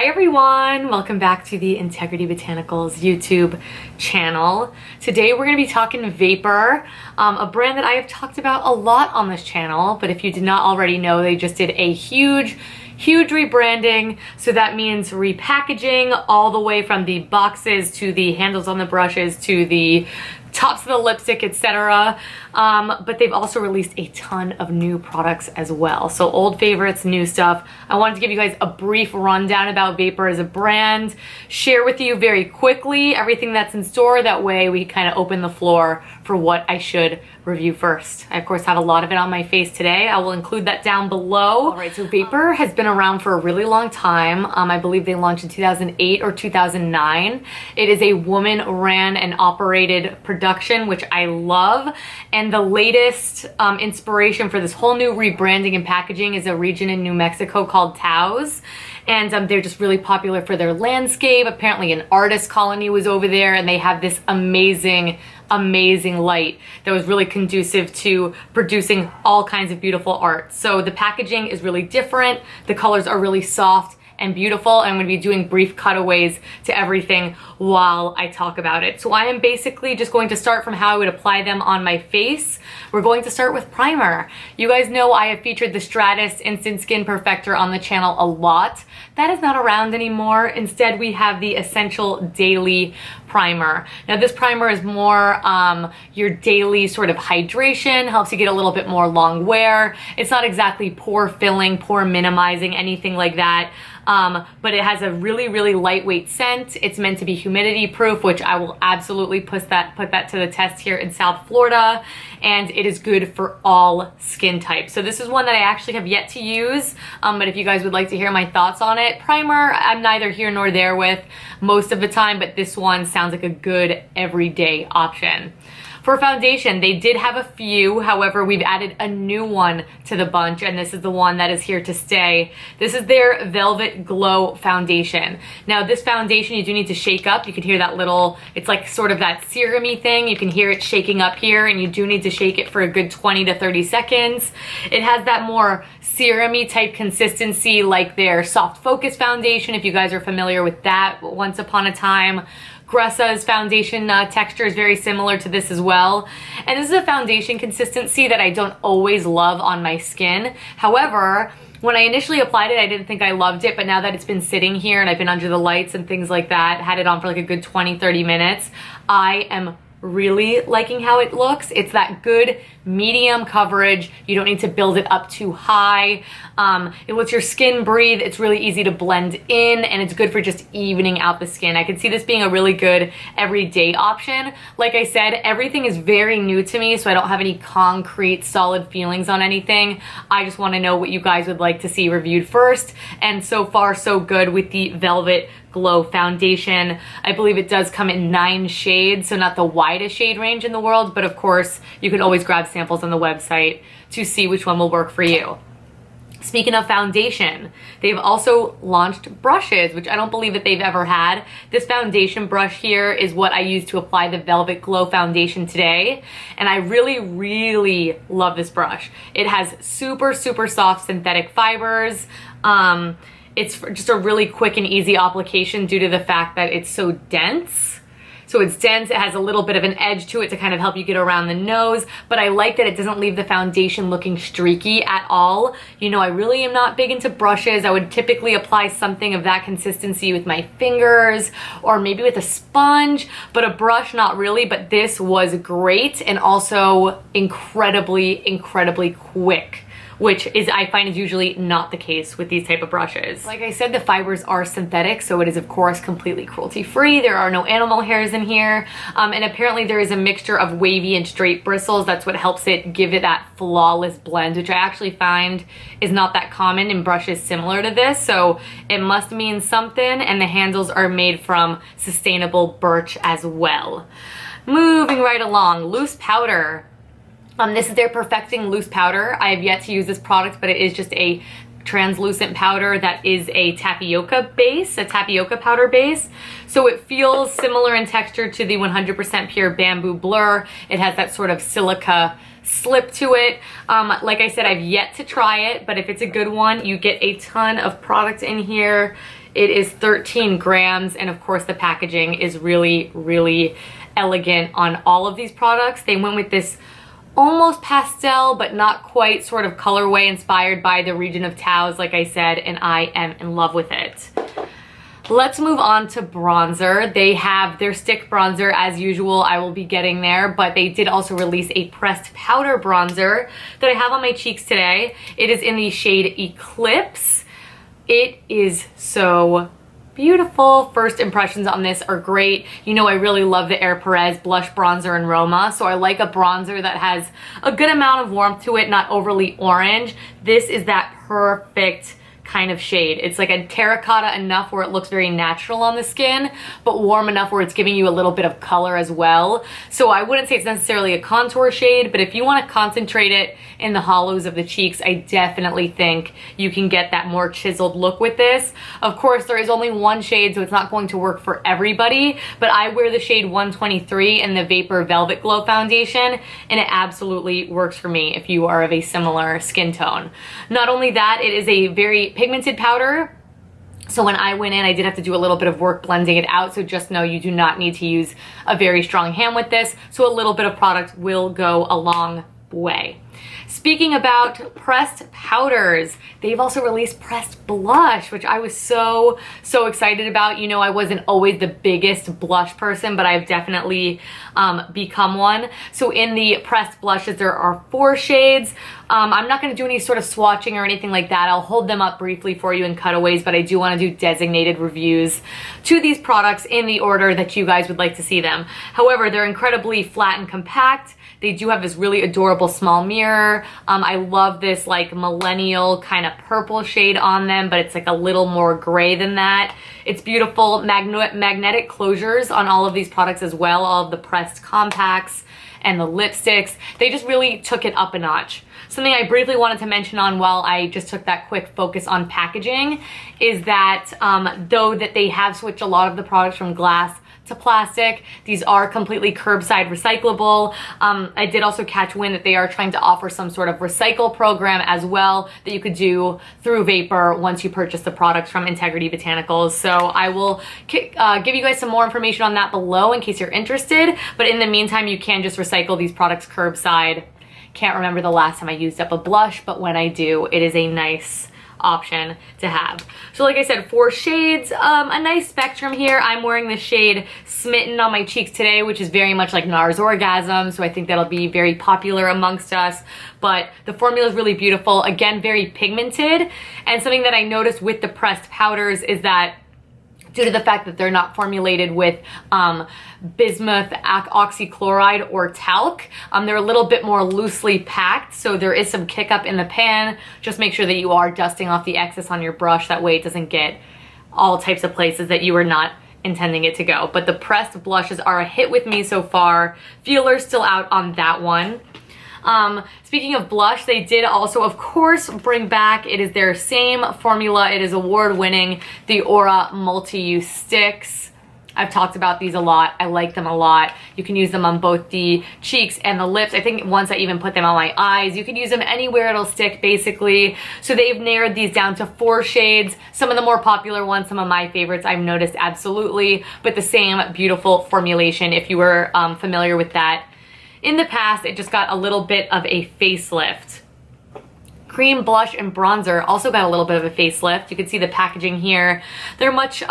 Hi everyone, welcome back to the Integrity Botanicals YouTube channel. Today we're going to be talking Vapour, a brand that I have talked about a lot on this channel, but if you did not already know, they just did a huge rebranding. So that means repackaging all the way from the boxes to the handles on the brushes to the tops of the lipstick, etc. But they've also released a ton of new products as well. So old favorites, new stuff. I wanted to give you guys a brief rundown about Vapour as a brand, share with you very quickly everything that's in store. That way we kind of open the floor for what I should review first. I of course have a lot of it on my face today. I will include that down below. All right, so Vapour has been around for a really long time. I believe they launched in 2008 or 2009. It is a woman ran and operated production, which I love. And the latest inspiration for this whole new rebranding and packaging is a region in New Mexico called Taos. And they're just really popular for their landscape. Apparently an artist colony was over there, and they have this amazing light that was really conducive to producing all kinds of beautiful art. So the packaging is really different. The colors are really soft and beautiful. I'm going to be doing brief cutaways to everything while I talk about it. So I am basically just going to start from how I would apply them on my face. We're going to start with primer. You guys know I have featured the Stratus Instant Skin Perfector on the channel a lot. That is not around anymore. Instead, we have the Essential Daily Primer. Now this primer is more your daily sort of hydration, helps you get a little bit more long wear. It's not exactly pore filling, pore minimizing, anything like that. But it has a really lightweight scent. It's meant to be humidity proof, which I will absolutely put that to the test here in South Florida. And it is good for all skin types. So this is one that I actually have yet to use. But if you guys would like to hear my thoughts on it, primer, I'm neither here nor there with most of the time, but this one sounds like a good everyday option. For foundation, they did have a few, however, we've added a new one to the bunch, and this is the one that is here to stay. This is their Velvet Glow Foundation. Now, this foundation you do need to shake up. You can hear that little, it's like sort of that serum-y thing. You can hear it shaking up here, and you do need to shake it for a good 20 to 30 seconds. It has that more serum-y type consistency like their Soft Focus Foundation, if you guys are familiar with that once upon a time. Gressa's foundation texture is very similar to this as well. And this is a foundation consistency that I don't always love on my skin. However, when I initially applied it, I didn't think I loved it, but now that it's been sitting here and I've been under the lights and things like that, had it on for like a good 20-30 minutes, I am really liking how it looks. It's that good medium coverage. You don't need to build it up too high. It lets your skin breathe. It's really easy to blend in, and it's good for just evening out the skin. I could see this being a really good everyday option. Like I said, everything is very new to me, so I don't have any concrete solid feelings on anything. I just want to know what you guys would like to see reviewed first, and so far so good with the Velvet Glow Foundation. I believe it does come in 9 shades, so not the widest shade range in the world, but of course you can always grab samples on the website to see which one will work for you. Speaking of foundation, they've also launched brushes, which I don't believe that they've ever had. This foundation brush here is what I use to apply the Velvet Glow Foundation today, and I really love this brush. It has super soft synthetic fibers. It's just a really quick and easy application due to the fact that it's so dense. So it's dense, it has a little bit of an edge to it to kind of help you get around the nose, but I like that it doesn't leave the foundation looking streaky at all. You know, I really am not big into brushes. I would typically apply something of that consistency with my fingers or maybe with a sponge, but a brush, not really. But this was great and also incredibly quick, which is, I find, is usually not the case with these type of brushes. Like I said, the fibers are synthetic, so it is of course completely cruelty-free. There are no animal hairs in here, and apparently there is a mixture of wavy and straight bristles. That's what helps it give it that flawless blend, which I actually find is not that common in brushes similar to this, so it must mean something, and the handles are made from sustainable birch as well. Moving right along, loose powder. This is their Perfecting Loose Powder. I have yet to use this product, but it is just a translucent powder that is a tapioca base, a tapioca powder base. So it feels similar in texture to the 100% Pure Bamboo Blur. It has that sort of silica slip to it. Like I said, I've yet to try it, but if it's a good one, you get a ton of product in here. It is 13 grams, and of course the packaging is really, really elegant on all of these products. They went with this almost pastel, but not quite sort of colorway inspired by the region of Taos, like I said, and I am in love with it. Let's move on to bronzer. They have their stick bronzer as usual. I will be getting there, but they did also release a pressed powder bronzer that I have on my cheeks today. It is in the shade Eclipse. It is so beautiful. First impressions on this are great. You know, I really love the Air Perez blush bronzer in Roma, so I like a bronzer that has a good amount of warmth to it, not overly orange. This is that perfect kind of shade. It's like a terracotta enough where it looks very natural on the skin, but warm enough where it's giving you a little bit of color as well. So I wouldn't say it's necessarily a contour shade, but if you want to concentrate it in the hollows of the cheeks, I definitely think you can get that more chiseled look with this. Of course, there is only one shade, so it's not going to work for everybody, but I wear the shade 123 in the Vapour Velvet Glow foundation, and it absolutely works for me if you are of a similar skin tone. Not only that, it is a very pigmented powder. So when I went in, I did have to do a little bit of work blending it out. So just know you do not need to use a very strong hand with this. So a little bit of product will go a long way. Speaking about pressed powders, they've also released pressed blush, which I was so excited about. You know, I wasn't always the biggest blush person, but I've definitely become one. So in the pressed blushes, there are 4 shades. I'm not going to do any sort of swatching or anything like that. I'll hold them up briefly for you in cutaways, but I do want to do designated reviews to these products in the order that you guys would like to see them. However, they're incredibly flat and compact. They do have this really adorable small mirror. I love this like millennial kind of purple shade on them, but it's like a little more gray than that. It's beautiful. Magnetic closures on all of these products as well, all of the pressed compacts and the lipsticks. They just really took it up a notch. Something I briefly wanted to mention on while I just took that quick focus on packaging is that though that they have switched a lot of the products from glass to plastic, these are completely curbside recyclable. I did also catch wind that they are trying to offer some sort of recycle program as well that you could do through Vapour once you purchase the products from Integrity Botanicals. So I will give you guys some more information on that below in case you're interested. But in the meantime, you can just recycle these products curbside. Can't remember the last time I used up a blush, but when I do, it is a nice option to have. So like I said, 4 shades, a nice spectrum here. I'm wearing the shade Smitten on my cheeks today, which is very much like NARS Orgasm, so I think that'll be very popular amongst us. But the formula is really beautiful, again, very pigmented. And something that I noticed with the pressed powders is that due to the fact that they're not formulated with bismuth, oxychloride, or talc, they're a little bit more loosely packed, so there is some kick up in the pan. Just make sure that you are dusting off the excess on your brush, that way it doesn't get all types of places that you are not intending it to go. But the pressed blushes are a hit with me so far. Feeler's still out on that one. Speaking of blush, they did also, of course, bring back, it is their same formula. It is award-winning, the Aura Multi-Use Sticks. I've talked about these a lot. I like them a lot. You can use them on both the cheeks and the lips. I think once I even put them on my eyes. You can use them anywhere it'll stick, basically. So they've narrowed these down to 4 shades. Some of the more popular ones, some of my favorites I've noticed, absolutely. But the same beautiful formulation, if you were familiar with that. In the past, it just got a little bit of a facelift. Cream, blush, and bronzer also got a little bit of a facelift. You can see the packaging here. They're much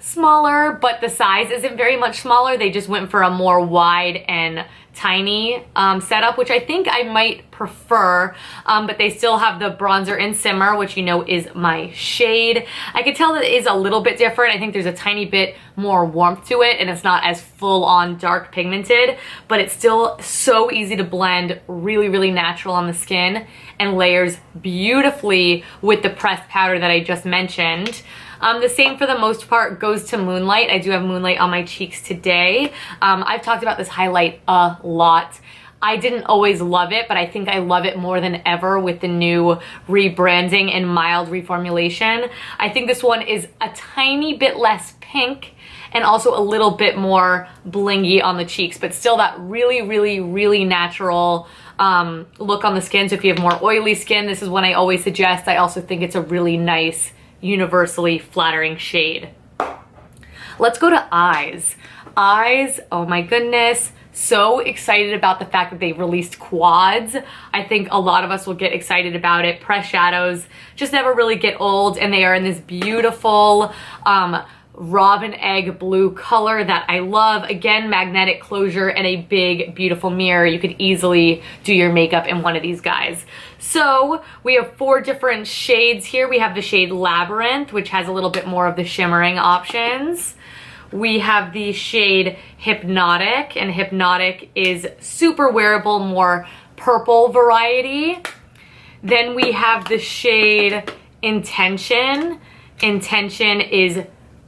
smaller, but the size isn't very much smaller. They just went for a more wide and tiny setup, which I think I might prefer, but they still have the bronzer in Simmer, which you know is my shade. I can tell that it is a little bit different. I think there's a tiny bit more warmth to it, and it's not as full-on dark pigmented, but it's still so easy to blend, really, really natural on the skin, and layers beautifully with the pressed powder that I just mentioned. The same for the most part goes to Moonlight. I do have Moonlight on my cheeks today. I've talked about this highlight a lot. I didn't always love it, but I think I love it more than ever with the new rebranding and mild reformulation. I think this one is a tiny bit less pink and also a little bit more blingy on the cheeks, but still that really, really, really natural look on the skin. So if you have more oily skin, this is one I always suggest. I also think it's a really nice universally flattering shade. Let's go to eyes. Eyes, oh my goodness. So excited about the fact that they've released quads. I think a lot of us will get excited about it. Pressed shadows just never really get old, and they are in this beautiful robin egg blue color that I love. Again, magnetic closure and a big, beautiful mirror. You could easily do your makeup in one of these guys. So we have 4 different shades here. We have the shade Labyrinth, which has a little bit more of the shimmering options. We have the shade Hypnotic, and Hypnotic is super wearable, more purple variety. Then we have the shade Intention. Intention is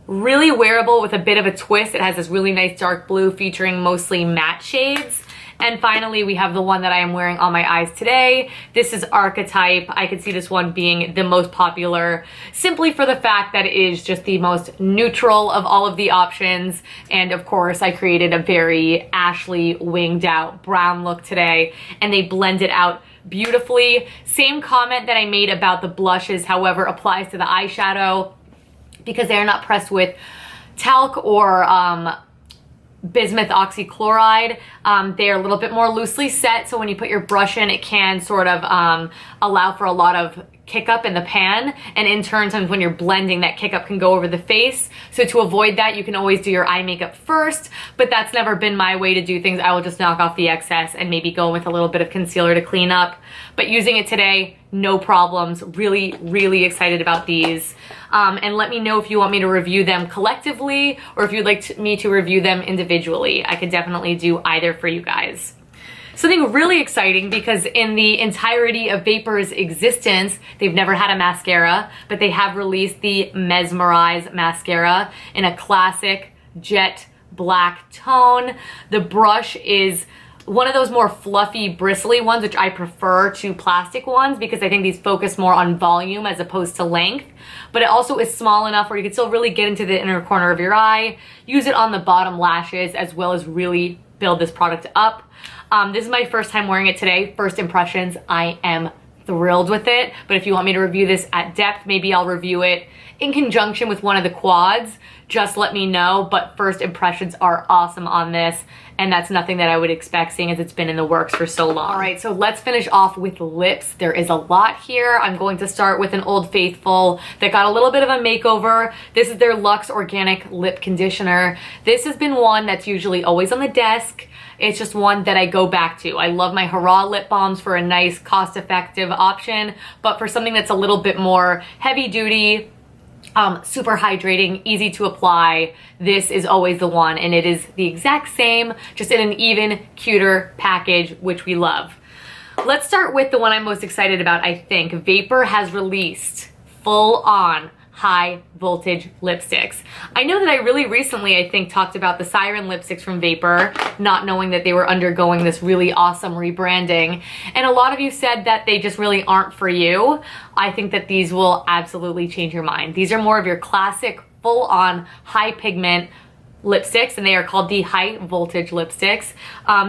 really wearable with a bit of a twist. It has this really nice dark blue featuring mostly matte shades. And finally, we have the one that I am wearing on my eyes today. This is Archetype. I could see this one being the most popular simply for the fact that it is just the most neutral of all of the options. And of course, I created a very Ashley winged out brown look today, and they blend it out beautifully. Same comment that I made about the blushes, however, applies to the eyeshadow because they are not pressed with talc or bismuth oxychloride. They are a little bit more loosely set, so when you put your brush in, it can sort of allow for a lot of kick up in the pan, and in turn, sometimes when you're blending, that kick up can go over the face. So to avoid that, you can always do your eye makeup first, but that's never been my way to do things. I will just knock off the excess and maybe go with a little bit of concealer to clean up. But using it today, no problems. Really, really excited about these. And let me know if you want me to review them collectively or if you'd like me to review them individually. I could definitely do either for you guys. Something really exciting, because in the entirety of Vapour's existence, they've never had a mascara, but they have released the Mesmerize mascara in a classic jet black tone. The brush is one of those more fluffy, bristly ones, which I prefer to plastic ones because I think these focus more on volume as opposed to length. But it also is small enough where you can still really get into the inner corner of your eye, use it on the bottom lashes, as well as really build this product up. This is my first time wearing it today. First impressions, I am thrilled with it. But if you want me to review this at depth, maybe I'll review it in conjunction with one of the quads. Just let me know. But first impressions are awesome on this. And that's nothing that I would expect, seeing as it's been in the works for so long. All right, so let's finish off with lips. There is a lot here. I'm going to start with an Old Faithful that got a little bit of a makeover. This is their Luxe Organic Lip Conditioner. This has been one that's usually always on the desk. It's just one that I go back to. I love my Hurrah lip balms for a nice cost-effective option, but for something that's a little bit more heavy duty, super hydrating, easy to apply, this is always the one, and it is the exact same, just in an even cuter package, which we love. Let's start with the one I'm most excited about, I think. Vapour has released full-on high voltage lipsticks. I know that I really recently, I think, talked about the Siren lipsticks from Vapour, not knowing that they were undergoing this really awesome rebranding. And a lot of you said that they just really aren't for you. I think that these will absolutely change your mind. These are more of your classic full-on high pigment lipsticks, and they are called the high voltage lipsticks.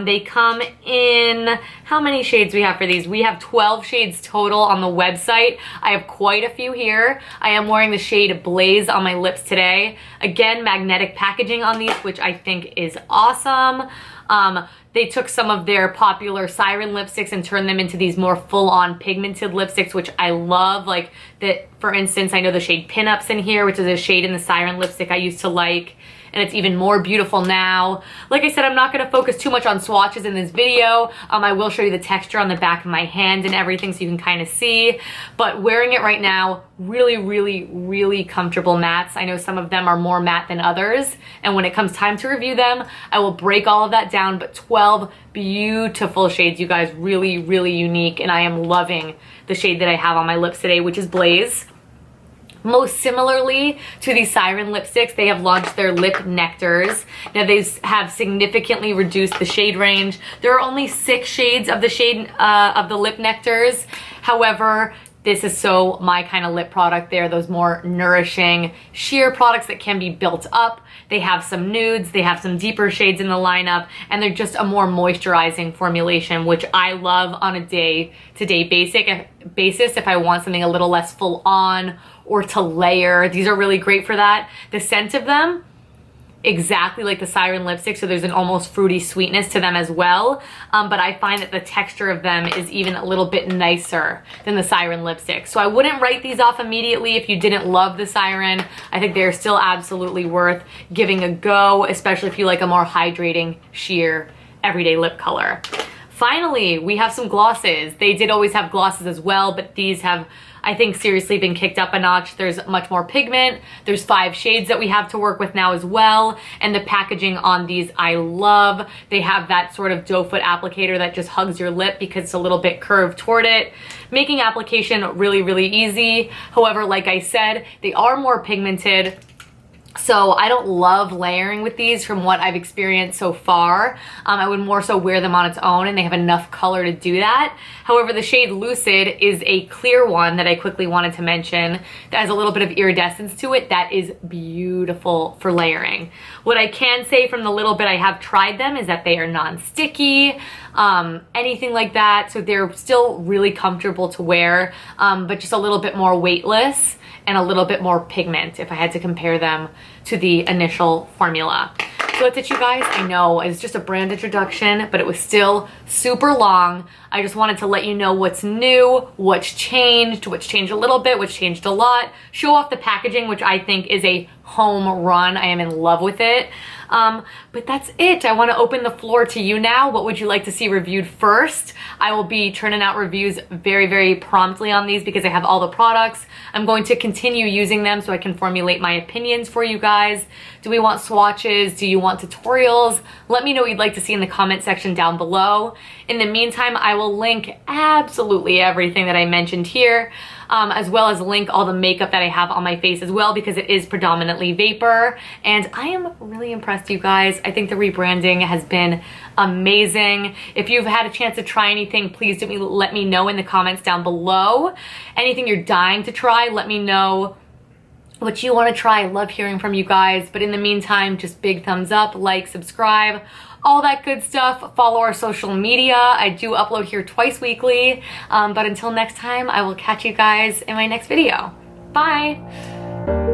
They come in, how many shades we have for these? We have 12 shades total on the website. I have quite a few here. I am wearing the shade Blaze on my lips today. Again, magnetic packaging on these, which I think is awesome. They took some of their popular Siren lipsticks and turned them into these more full-on pigmented lipsticks, which I love. Like that, for instance, I know the shade Pinups in here, which is a shade in the Siren lipstick I used to like, and it's even more beautiful now. Like I said, I'm not gonna focus too much on swatches in this video. I will show you the texture on the back of my hand and everything so you can kind of see. But wearing it right now, really, really, really comfortable mattes. I know some of them are more matte than others, and when it comes time to review them, I will break all of that down, but 12 beautiful shades, you guys, really, really unique, and I am loving the shade that I have on my lips today, which is Blaze. Most similarly to the Siren lipsticks, they have launched their Lip Nectars. Now they have significantly reduced the shade range. There are only 6 shades of the shade of the Lip Nectars. However, this is so my kind of lip product. They're those more nourishing, sheer products that can be built up. They have some nudes, they have some deeper shades in the lineup, and they're just a more moisturizing formulation, which I love on a day-to-day basis if I want something a little less full on, or to layer. These are really great for that. The scent of them, exactly like the Siren lipstick, so there's an almost fruity sweetness to them as well, but I find that the texture of them is even a little bit nicer than the Siren lipstick. So I wouldn't write these off immediately if you didn't love the Siren. I think they're still absolutely worth giving a go, especially if you like a more hydrating, sheer, everyday lip color. Finally, we have some glosses. They did always have glosses as well, but these have, I think, seriously been kicked up a notch. There's much more pigment. There's 5 shades that we have to work with now as well. And the packaging on these I love. They have that sort of doe foot applicator that just hugs your lip because it's a little bit curved toward it, making application really, really easy. However, like I said, they are more pigmented. So I don't love layering with these from what I've experienced so far. I would more so wear them on its own, and they have enough color to do that. However, the shade Lucid is a clear one that I quickly wanted to mention that has a little bit of iridescence to it that is beautiful for layering. What I can say from the little bit I have tried them is that they are non-sticky, anything like that. So they're still really comfortable to wear, but just a little bit more weightless and a little bit more pigment if I had to compare them to the initial formula. So that's it, you guys. I know it's just a brand introduction, but it was still super long. I just wanted to let you know what's new, what's changed a little bit, what's changed a lot, show off the packaging, which I think is a home run. I am in love with it. But that's it. I want to open the floor to you now. What would you like to see reviewed first? I will be turning out reviews very, very promptly on these because I have all the products. I'm going to continue using them so I can formulate my opinions for you guys. Do we want swatches? Do you want tutorials? Let me know what you'd like to see in the comment section down below. In the meantime, I will link absolutely everything that I mentioned here, as well as link all the makeup that I have on my face as well, because it is predominantly Vapour, and I am really impressed, you guys. I think the rebranding has been amazing. If you've had a chance to try anything, please let me know in the comments down below. Anything you're dying to try, let me know what you want to try. I love hearing from you guys, but in the meantime, just big thumbs up, like, subscribe, all that good stuff. Follow our social media. I do upload here twice weekly, but until next time, I will catch you guys in my next video. Bye.